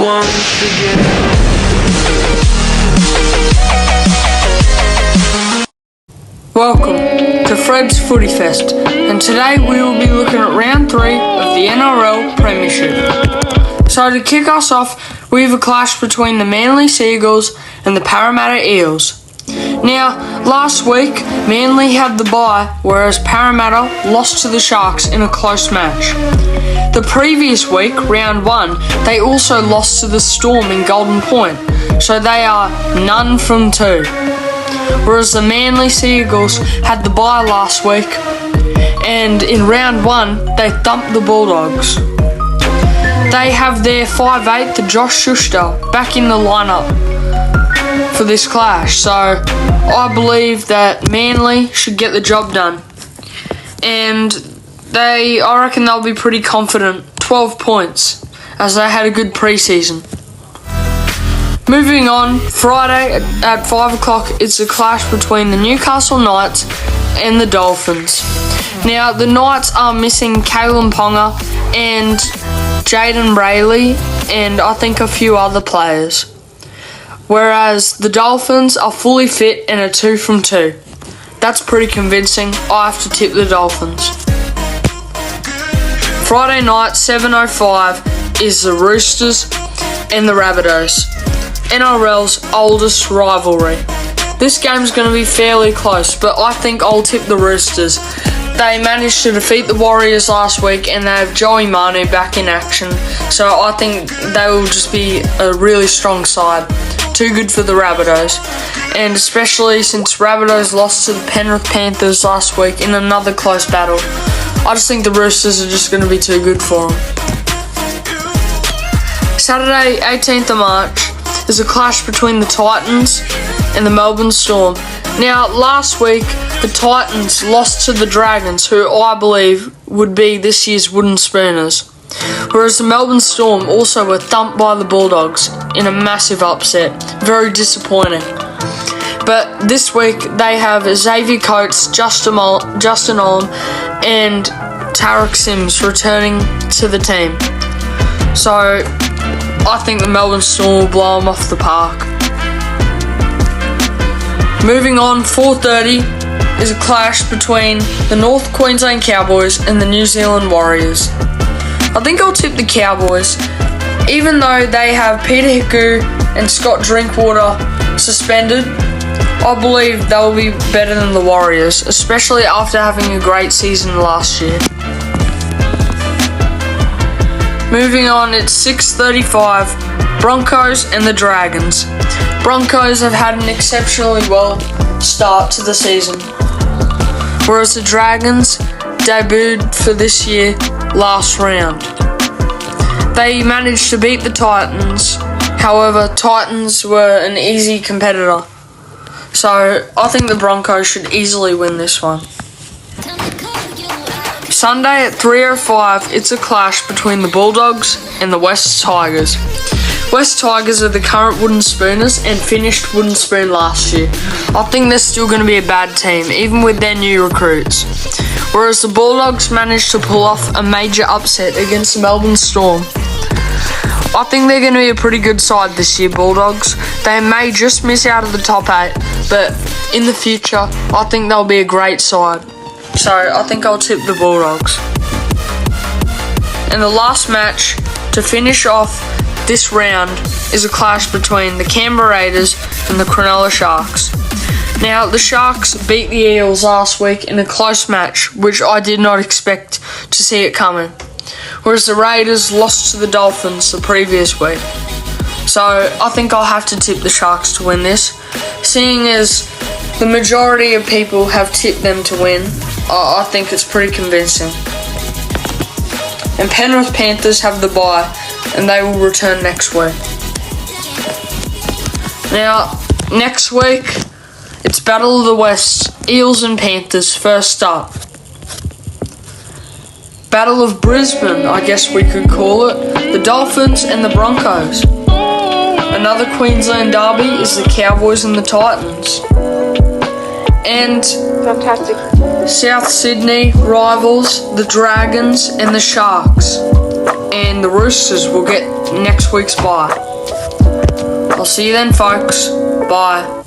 once again. Welcome to Fred's Footy Fest, and today we will be looking at round 3 of the NRL Premiership. So to kick us off, we have a clash between the Manly Seagulls and the Parramatta Eels. Now, last week, Manly had the bye, whereas Parramatta lost to the Sharks in a close match. The previous week, round 1, they also lost to the Storm in Golden Point, so they are none from 2. Whereas the Manly Seagulls had the bye last week, and in round 1, they thumped the Bulldogs. They have their 5'8", Josh Schuster, back in the lineup for this clash, so I believe that Manly should get the job done. And I reckon they'll be pretty confident, 12 points, as they had a good pre-season. Moving on, Friday at 5 o'clock, it's a clash between the Newcastle Knights and the Dolphins. Now, the Knights are missing Kalen Ponga and Jaden Brayley, and I think a few other players. Whereas the Dolphins are fully fit and are 2 from 2. That's pretty convincing. I have to tip the Dolphins. Friday night, 7:05, is the Roosters and the Rabbitohs, NRL's oldest rivalry. This game's going to be fairly close, but I think I'll tip the Roosters. They managed to defeat the Warriors last week, and they have Joey Manu back in action, so I think they will just be a really strong side. Too good for the Rabbitohs, and especially since Rabbitohs lost to the Penrith Panthers last week in another close battle. I just think the Roosters are just going to be too good for them. Saturday, 18th of March, is a clash between the Titans and the Melbourne Storm. Now, last week, the Titans lost to the Dragons, who I believe would be this year's Wooden Spooners. Whereas the Melbourne Storm also were thumped by the Bulldogs in a massive upset. Very disappointing. But this week they have Xavier Coates, Justin Olam, and Tarek Sims returning to the team. So I think the Melbourne Storm will blow them off the park. Moving on, 4:30 is a clash between the North Queensland Cowboys and the New Zealand Warriors. I think I'll tip the Cowboys, even though they have Peter Hiku and Scott Drinkwater suspended. I believe they'll be better than the Warriors, especially after having a great season last year. Moving on, it's 6:35, Broncos and the Dragons. Broncos have had an exceptionally well start to the season, whereas the Dragons debuted for this year last round. They managed to beat the Titans, however, Titans were an easy competitor. So I think the Broncos should easily win this one. Sunday at 3:05, it's a clash between the Bulldogs and the West Tigers. West Tigers are the current Wooden Spooners and finished Wooden Spoon last year. I think they're still going to be a bad team, even with their new recruits. Whereas the Bulldogs managed to pull off a major upset against the Melbourne Storm. I think they're going to be a pretty good side this year, Bulldogs. They may just miss out of the top 8, but in the future, I think they'll be a great side. So I think I'll tip the Bulldogs. And the last match to finish off this round is a clash between the Canberra Raiders and the Cronulla Sharks. Now, the Sharks beat the Eels last week in a close match, which I did not expect to see it coming. Whereas the Raiders lost to the Dolphins the previous week. So I think I'll have to tip the Sharks to win this. Seeing as the majority of people have tipped them to win, I think it's pretty convincing. And Penrith Panthers have the bye, and they will return next week. Now, next week, it's Battle of the West, Eels and Panthers first up. Battle of Brisbane, I guess we could call it, the Dolphins and the Broncos. Another Queensland derby is the Cowboys and the Titans. And fantastic South Sydney rivals, the Dragons and the Sharks. And the Roosters will get next week's bye. I'll see you then, folks. Bye.